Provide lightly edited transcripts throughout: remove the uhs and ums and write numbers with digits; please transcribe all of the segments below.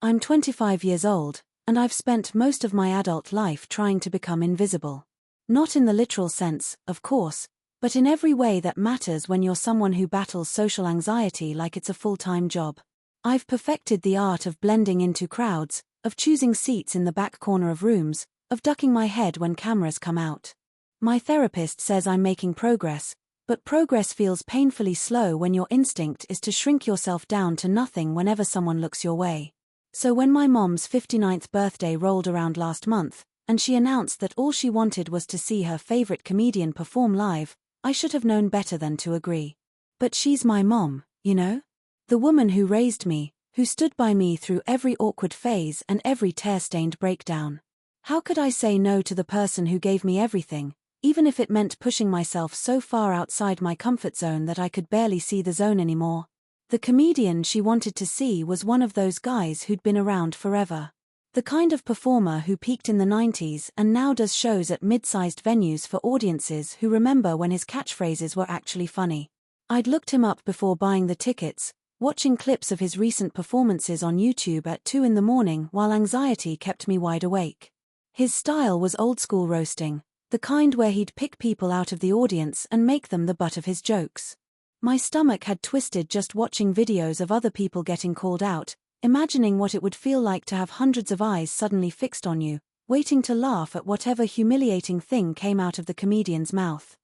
I'm 25 years old, and I've spent most of my adult life trying to become invisible. Not in the literal sense, of course, but in every way that matters when you're someone who battles social anxiety like it's a full-time job. I've perfected the art of blending into crowds, of choosing seats in the back corner of rooms, of ducking my head when cameras come out. My therapist says I'm making progress, but progress feels painfully slow when your instinct is to shrink yourself down to nothing whenever someone looks your way. So when my mom's 59th birthday rolled around last month, and she announced that all she wanted was to see her favorite comedian perform live, I should have known better than to agree. But she's my mom, you know? The woman who raised me, who stood by me through every awkward phase and every tear-stained breakdown. How could I say no to the person who gave me everything, even if it meant pushing myself so far outside my comfort zone that I could barely see the zone anymore? The comedian she wanted to see was one of those guys who'd been around forever. The kind of performer who peaked in the 90s and now does shows at mid-sized venues for audiences who remember when his catchphrases were actually funny. I'd looked him up before buying the tickets, watching clips of his recent performances on YouTube at 2 in the morning while anxiety kept me wide awake. His style was old-school roasting, the kind where he'd pick people out of the audience and make them the butt of his jokes. My stomach had twisted just watching videos of other people getting called out, imagining what it would feel like to have hundreds of eyes suddenly fixed on you, waiting to laugh at whatever humiliating thing came out of the comedian's mouth.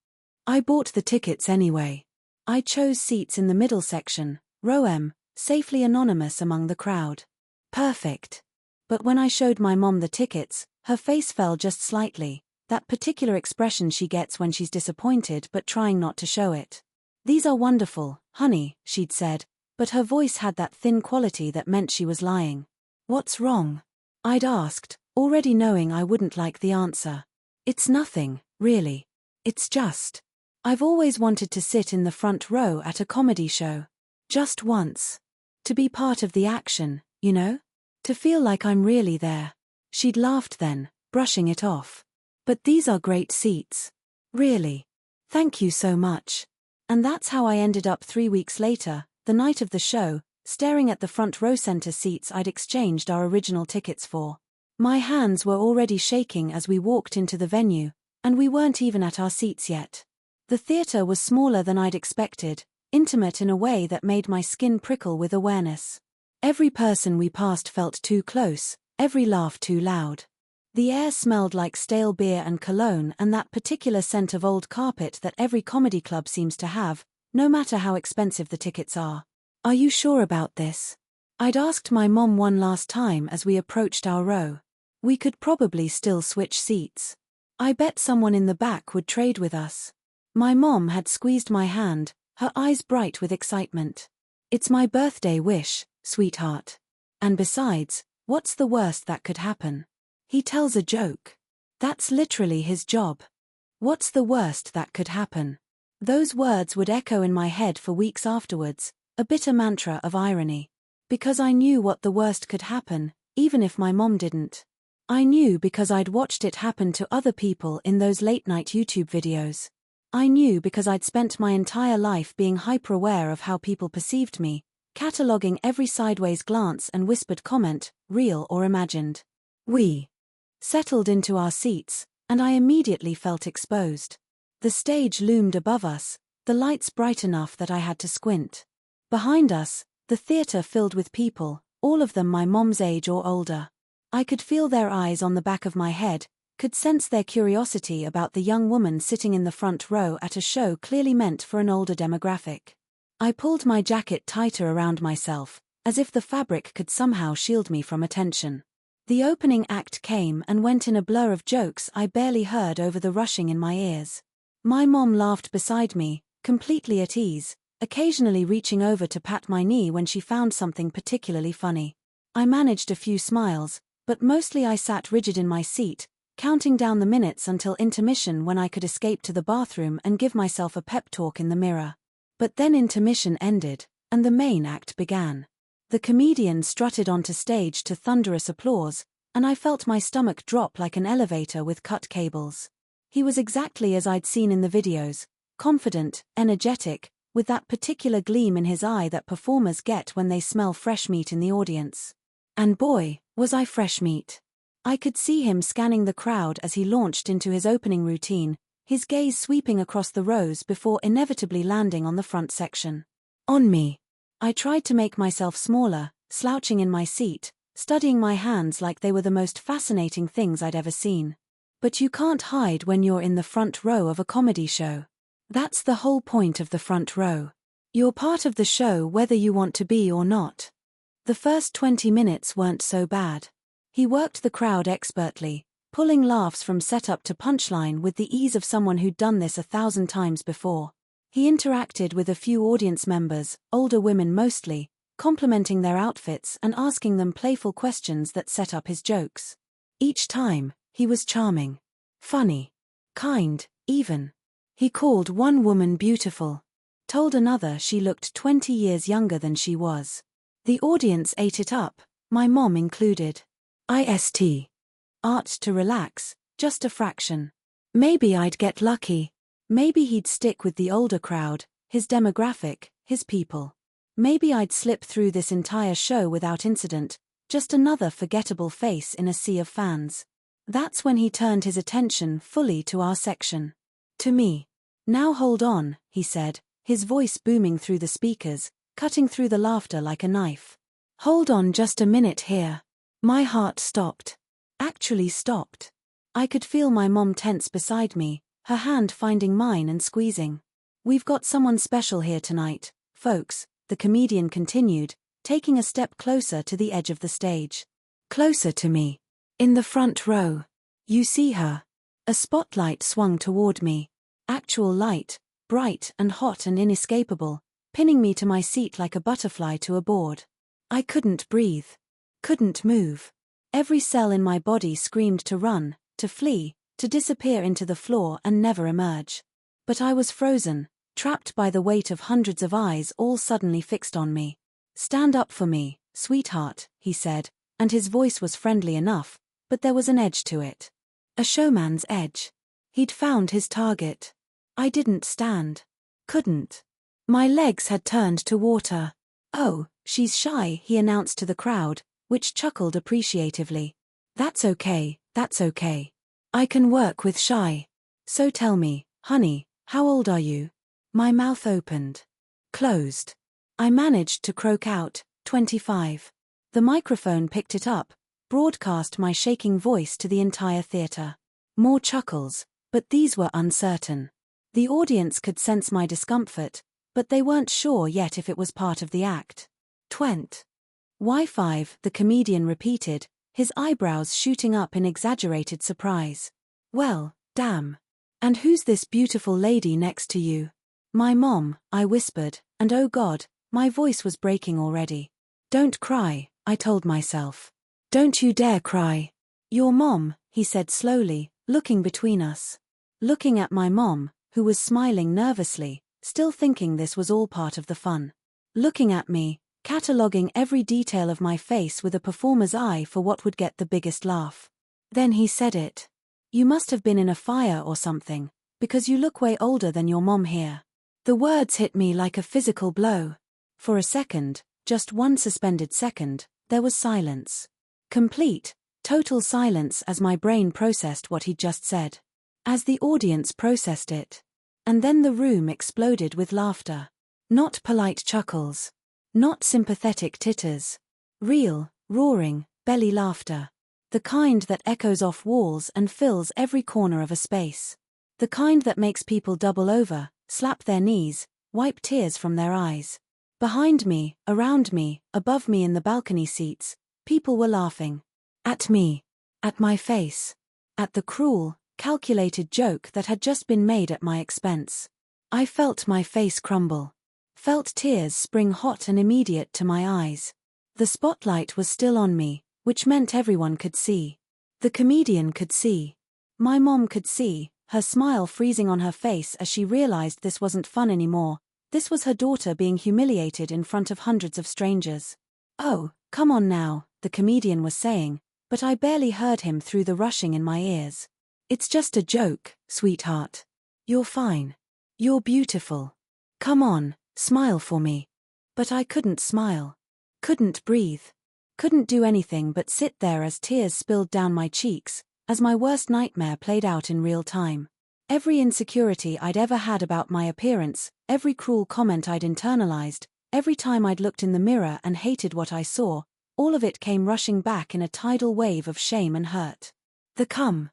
I bought the tickets anyway. I chose seats in the middle section, row M, safely anonymous among the crowd. Perfect. But when I showed my mom the tickets, her face fell just slightly, that particular expression she gets when she's disappointed but trying not to show it. "These are wonderful, honey," she'd said, but her voice had that thin quality that meant she was lying. "What's wrong?" I'd asked, already knowing I wouldn't like the answer. "It's nothing, really. It's just. I've always wanted to sit in the front row at a comedy show. Just once. To be part of the action, you know? To feel like I'm really there." She'd laughed then, brushing it off. "But these are great seats. Really. Thank you so much." And that's how I ended up 3 weeks later, the night of the show, staring at the front row center seats I'd exchanged our original tickets for. My hands were already shaking as we walked into the venue, and we weren't even at our seats yet. The theater was smaller than I'd expected, intimate in a way that made my skin prickle with awareness. Every person we passed felt too close, every laugh too loud. The air smelled like stale beer and cologne and that particular scent of old carpet that every comedy club seems to have, no matter how expensive the tickets are. "Are you sure about this?" I'd asked my mom one last time as we approached our row. We could probably still switch seats. I bet someone in the back would trade with us. My mom had squeezed my hand, her eyes bright with excitement. "It's my birthday wish, sweetheart. And besides, what's the worst that could happen? He tells a joke. That's literally his job. What's the worst that could happen?" Those words would echo in my head for weeks afterwards, a bitter mantra of irony. Because I knew what the worst could happen, even if my mom didn't. I knew because I'd watched it happen to other people in those late-night YouTube videos. I knew because I'd spent my entire life being hyper-aware of how people perceived me, cataloging every sideways glance and whispered comment, real or imagined. We settled into our seats, and I immediately felt exposed. The stage loomed above us, the lights bright enough that I had to squint. Behind us, the theater filled with people, all of them my mom's age or older. I could feel their eyes on the back of my head, could sense their curiosity about the young woman sitting in the front row at a show clearly meant for an older demographic. I pulled my jacket tighter around myself, as if the fabric could somehow shield me from attention. The opening act came and went in a blur of jokes I barely heard over the rushing in my ears. My mom laughed beside me, completely at ease, occasionally reaching over to pat my knee when she found something particularly funny. I managed a few smiles, but mostly I sat rigid in my seat, counting down the minutes until intermission when I could escape to the bathroom and give myself a pep talk in the mirror. But then intermission ended, and the main act began. The comedian strutted onto stage to thunderous applause, and I felt my stomach drop like an elevator with cut cables. He was exactly as I'd seen in the videos, confident, energetic, with that particular gleam in his eye that performers get when they smell fresh meat in the audience. And boy, was I fresh meat. I could see him scanning the crowd as he launched into his opening routine, his gaze sweeping across the rows before inevitably landing on the front section. On me. I tried to make myself smaller, slouching in my seat, studying my hands like they were the most fascinating things I'd ever seen. But you can't hide when you're in the front row of a comedy show. That's the whole point of the front row. You're part of the show whether you want to be or not. The first 20 minutes weren't so bad. He worked the crowd expertly, pulling laughs from setup to punchline with the ease of someone who'd done this 1,000 times before. He interacted with a few audience members, older women mostly, complimenting their outfits and asking them playful questions that set up his jokes. Each time, he was charming, funny, kind, even. He called one woman beautiful, told another she looked 20 years younger than she was. The audience ate it up, my mom included. Art to relax, just a fraction. Maybe I'd get lucky. Maybe he'd stick with the older crowd, his demographic, his people. Maybe I'd slip through this entire show without incident, just another forgettable face in a sea of fans. That's when he turned his attention fully to our section. To me. Now hold on, he said, his voice booming through the speakers, cutting through the laughter like a knife. Hold on just a minute here. My heart stopped. Actually stopped. I could feel my mom tense beside me, her hand finding mine and squeezing. We've got someone special here tonight, folks, the comedian continued, taking a step closer to the edge of the stage. Closer to me. In the front row. You see her. A spotlight swung toward me. Actual light, bright and hot and inescapable, pinning me to my seat like a butterfly to a board. I couldn't breathe. Couldn't move. Every cell in my body screamed to run, to flee, to disappear into the floor and never emerge. But I was frozen, trapped by the weight of hundreds of eyes all suddenly fixed on me. Stand up for me, sweetheart, he said, and his voice was friendly enough, but there was an edge to it. A showman's edge. He'd found his target. I didn't stand. Couldn't. My legs had turned to water. Oh, she's shy, he announced to the crowd, which chuckled appreciatively. That's okay, that's okay. I can work with shy. So tell me, honey, how old are you? My mouth opened. Closed. I managed to croak out, 25. The microphone picked it up, broadcast my shaking voice to the entire theater. More chuckles, but these were uncertain. The audience could sense my discomfort, but they weren't sure yet if it was part of the act. Why 5? The comedian repeated, his eyebrows shooting up in exaggerated surprise. Well, damn. And who's this beautiful lady next to you? My mom, I whispered, and oh God, my voice was breaking already. Don't cry, I told myself. Don't you dare cry. Your mom, he said slowly, looking between us. Looking at my mom, who was smiling nervously, still thinking this was all part of the fun. Looking at me, cataloguing every detail of my face with a performer's eye for what would get the biggest laugh. Then he said it. You must have been in a fire or something, because you look way older than your mom here. The words hit me like a physical blow. For a second, just one suspended second, there was silence. Complete, total silence as my brain processed what he'd just said. As the audience processed it. And then the room exploded with laughter. Not polite chuckles. Not sympathetic titters. Real, roaring, belly laughter. The kind that echoes off walls and fills every corner of a space. The kind that makes people double over, slap their knees, wipe tears from their eyes. Behind me, around me, above me in the balcony seats, people were laughing. At me. At my face. At the cruel, calculated joke that had just been made at my expense. I felt my face crumble. Felt tears spring hot and immediate to my eyes. The spotlight was still on me, which meant everyone could see. The comedian could see. My mom could see, her smile freezing on her face as she realized this wasn't fun anymore. This was her daughter being humiliated in front of hundreds of strangers. Oh, come on now, the comedian was saying, but I barely heard him through the rushing in my ears. It's just a joke, sweetheart. You're fine. You're beautiful. Come on, smile for me. But I couldn't smile. Couldn't breathe. Couldn't do anything but sit there as tears spilled down my cheeks, as my worst nightmare played out in real time. Every insecurity I'd ever had about my appearance, every cruel comment I'd internalized, every time I'd looked in the mirror and hated what I saw, all of it came rushing back in a tidal wave of shame and hurt. The cum.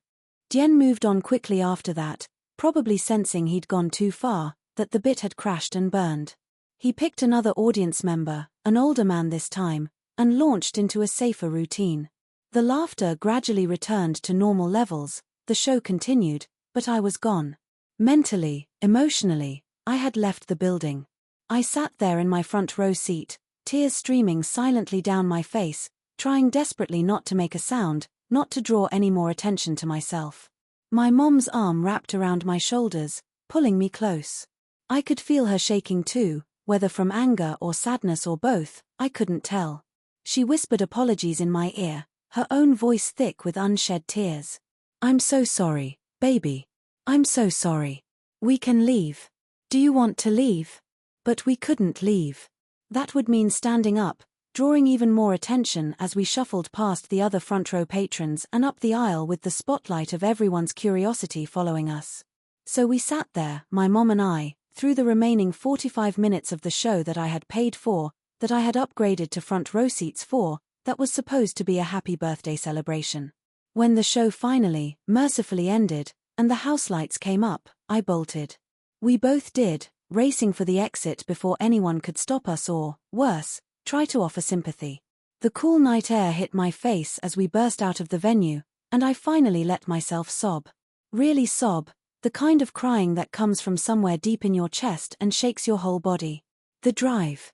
Dien moved on quickly after that, probably sensing he'd gone too far, that the bit had crashed and burned. He picked another audience member, an older man this time, and launched into a safer routine. The laughter gradually returned to normal levels, the show continued, but I was gone. Mentally, emotionally, I had left the building. I sat there in my front row seat, tears streaming silently down my face, trying desperately not to make a sound, not to draw any more attention to myself. My mom's arm wrapped around my shoulders, pulling me close. I could feel her shaking too, whether from anger or sadness or both, I couldn't tell. She whispered apologies in my ear, her own voice thick with unshed tears. "I'm so sorry, baby. I'm so sorry. We can leave. Do you want to leave?" But we couldn't leave. That would mean standing up, drawing even more attention as we shuffled past the other front row patrons and up the aisle with the spotlight of everyone's curiosity following us. So we sat there, my mom and I, through the remaining 45 minutes of the show that I had paid for, that I had upgraded to front row seats for, that was supposed to be a happy birthday celebration. When the show finally, mercifully ended, and the house lights came up, I bolted. We both did, racing for the exit before anyone could stop us or, worse, try to offer sympathy. The cool night air hit my face as we burst out of the venue, and I finally let myself sob. Really sob, the kind of crying that comes from somewhere deep in your chest and shakes your whole body. The drive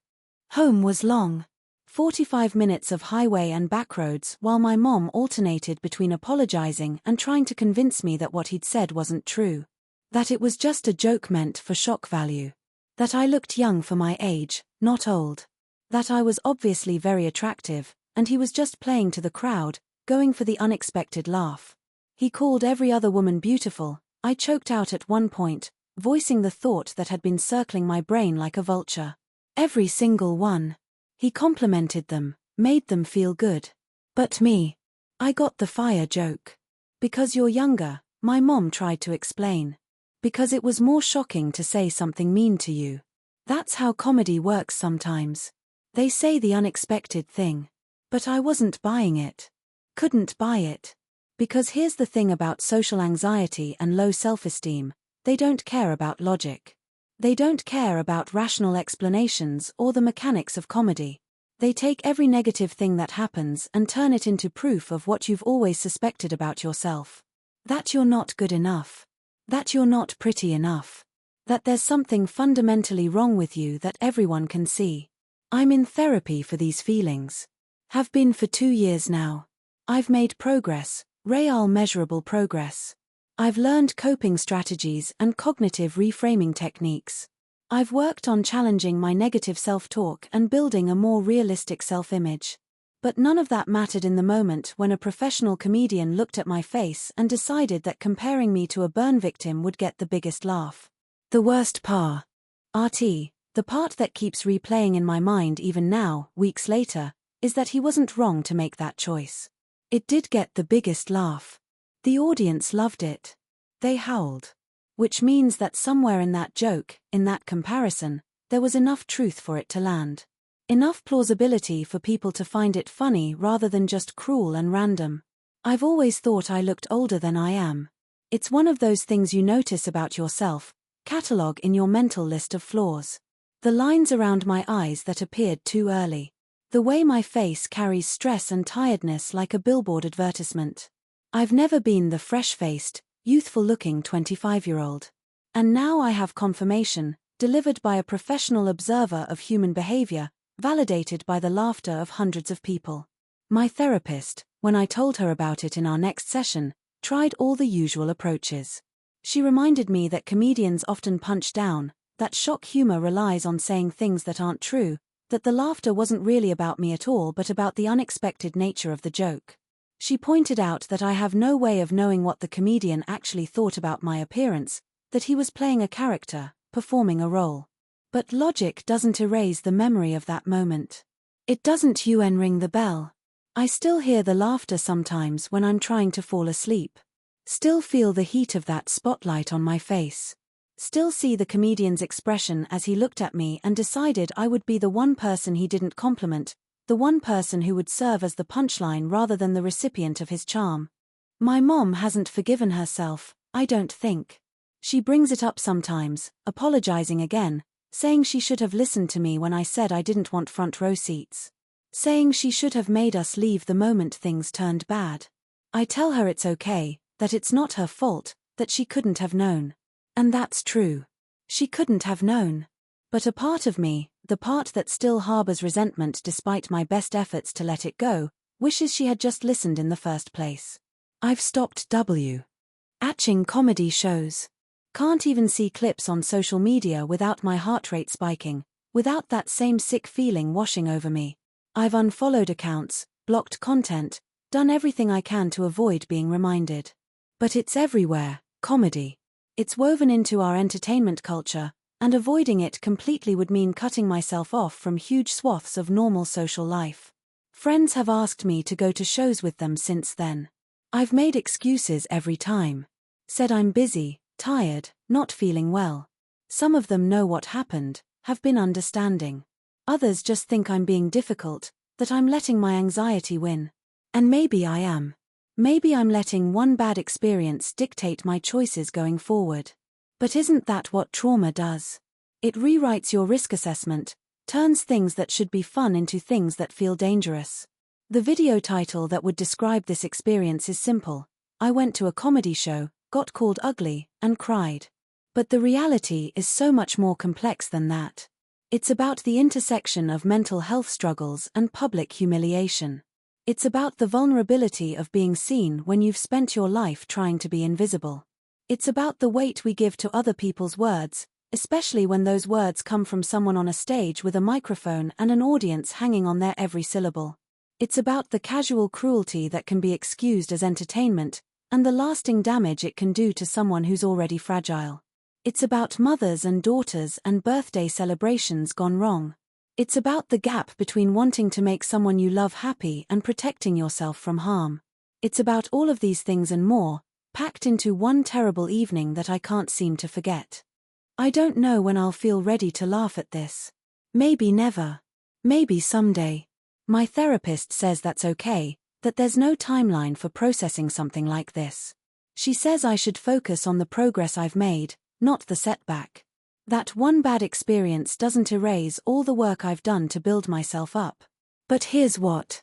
home was long. 45 minutes of highway and backroads while my mom alternated between apologizing and trying to convince me that what he'd said wasn't true. That it was just a joke meant for shock value. That I looked young for my age, not old. That I was obviously very attractive, and he was just playing to the crowd, going for the unexpected laugh. He called every other woman beautiful, I choked out at one point, voicing the thought that had been circling my brain like a vulture. Every single one. He complimented them, made them feel good. But me. I got the fire joke. Because you're younger, my mom tried to explain. Because it was more shocking to say something mean to you. That's how comedy works sometimes. They say the unexpected thing. But I wasn't buying it. Couldn't buy it. Because here's the thing about social anxiety and low self-esteem, they don't care about logic. They don't care about rational explanations or the mechanics of comedy. They take every negative thing that happens and turn it into proof of what you've always suspected about yourself. That you're not good enough. That you're not pretty enough. That there's something fundamentally wrong with you that everyone can see. I'm in therapy for these feelings. Have been for 2 years now. I've made progress, real measurable progress. I've learned coping strategies and cognitive reframing techniques. I've worked on challenging my negative self-talk and building a more realistic self-image. But none of that mattered in the moment when a professional comedian looked at my face and decided that comparing me to a burn victim would get the biggest laugh. The worst part. The part that keeps replaying in my mind even now, weeks later, is that he wasn't wrong to make that choice. It did get the biggest laugh. The audience loved it. They howled. Which means that somewhere in that joke, in that comparison, there was enough truth for it to land. Enough plausibility for people to find it funny rather than just cruel and random. I've always thought I looked older than I am. It's one of those things you notice about yourself, catalog in your mental list of flaws. The lines around my eyes that appeared too early. The way my face carries stress and tiredness like a billboard advertisement. I've never been the fresh-faced, youthful-looking 25-year-old. And now I have confirmation, delivered by a professional observer of human behavior, validated by the laughter of hundreds of people. My therapist, when I told her about it in our next session, tried all the usual approaches. She reminded me that comedians often punch down, that shock humor relies on saying things that aren't true, that the laughter wasn't really about me at all but about the unexpected nature of the joke. She pointed out that I have no way of knowing what the comedian actually thought about my appearance, that he was playing a character, performing a role. But logic doesn't erase the memory of that moment. It doesn't ring the bell. I still hear the laughter sometimes when I'm trying to fall asleep. Still feel the heat of that spotlight on my face. Still see the comedian's expression as he looked at me and decided I would be the one person he didn't compliment, the one person who would serve as the punchline rather than the recipient of his charm. My mom hasn't forgiven herself, I don't think. She brings it up sometimes, apologizing again, saying she should have listened to me when I said I didn't want front row seats. Saying she should have made us leave the moment things turned bad. I tell her it's okay, that it's not her fault, that she couldn't have known. And that's true. She couldn't have known. But a part of me, the part that still harbors resentment despite my best efforts to let it go, wishes she had just listened in the first place. I've stopped watching comedy shows. Can't even see clips on social media without my heart rate spiking, without that same sick feeling washing over me. I've unfollowed accounts, blocked content, done everything I can to avoid being reminded. But it's everywhere, comedy. It's woven into our entertainment culture, and avoiding it completely would mean cutting myself off from huge swaths of normal social life. Friends have asked me to go to shows with them since then. I've made excuses every time. Said I'm busy, tired, not feeling well. Some of them know what happened, have been understanding. Others just think I'm being difficult, that I'm letting my anxiety win. And maybe I am. Maybe I'm letting one bad experience dictate my choices going forward. But isn't that what trauma does? It rewrites your risk assessment, turns things that should be fun into things that feel dangerous. The video title that would describe this experience is simple. I went to a comedy show, got called ugly, and cried. But the reality is so much more complex than that. It's about the intersection of mental health struggles and public humiliation. It's about the vulnerability of being seen when you've spent your life trying to be invisible. It's about the weight we give to other people's words, especially when those words come from someone on a stage with a microphone and an audience hanging on their every syllable. It's about the casual cruelty that can be excused as entertainment, and the lasting damage it can do to someone who's already fragile. It's about mothers and daughters and birthday celebrations gone wrong. It's about the gap between wanting to make someone you love happy and protecting yourself from harm. It's about all of these things and more, packed into one terrible evening that I can't seem to forget. I don't know when I'll feel ready to laugh at this. Maybe never. Maybe someday. My therapist says that's okay, that there's no timeline for processing something like this. She says I should focus on the progress I've made, not the setback. That one bad experience doesn't erase all the work I've done to build myself up. But here's what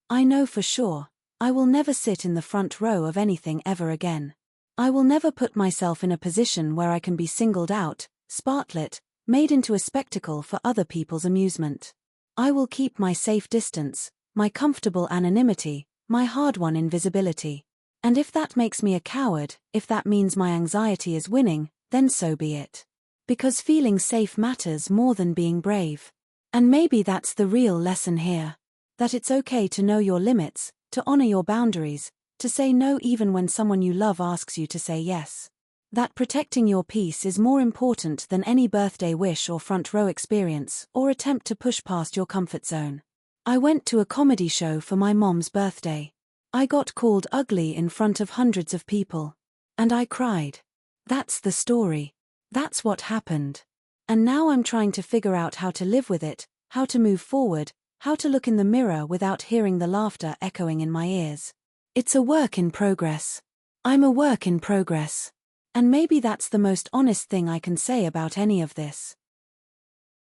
I know for sure. I will never sit in the front row of anything ever again. I will never put myself in a position where I can be singled out, spotlit, made into a spectacle for other people's amusement. I will keep my safe distance, my comfortable anonymity, my hard-won invisibility. And if that makes me a coward, if that means my anxiety is winning, then so be it. Because feeling safe matters more than being brave. And maybe that's the real lesson here. That it's okay to know your limits, to honor your boundaries, to say no even when someone you love asks you to say yes. That protecting your peace is more important than any birthday wish or front row experience or attempt to push past your comfort zone. I went to a comedy show for my mom's birthday. I got called ugly in front of hundreds of people. And I cried. That's the story. That's what happened. And now I'm trying to figure out how to live with it, how to move forward, how to look in the mirror without hearing the laughter echoing in my ears. It's a work in progress. I'm a work in progress. And maybe that's the most honest thing I can say about any of this.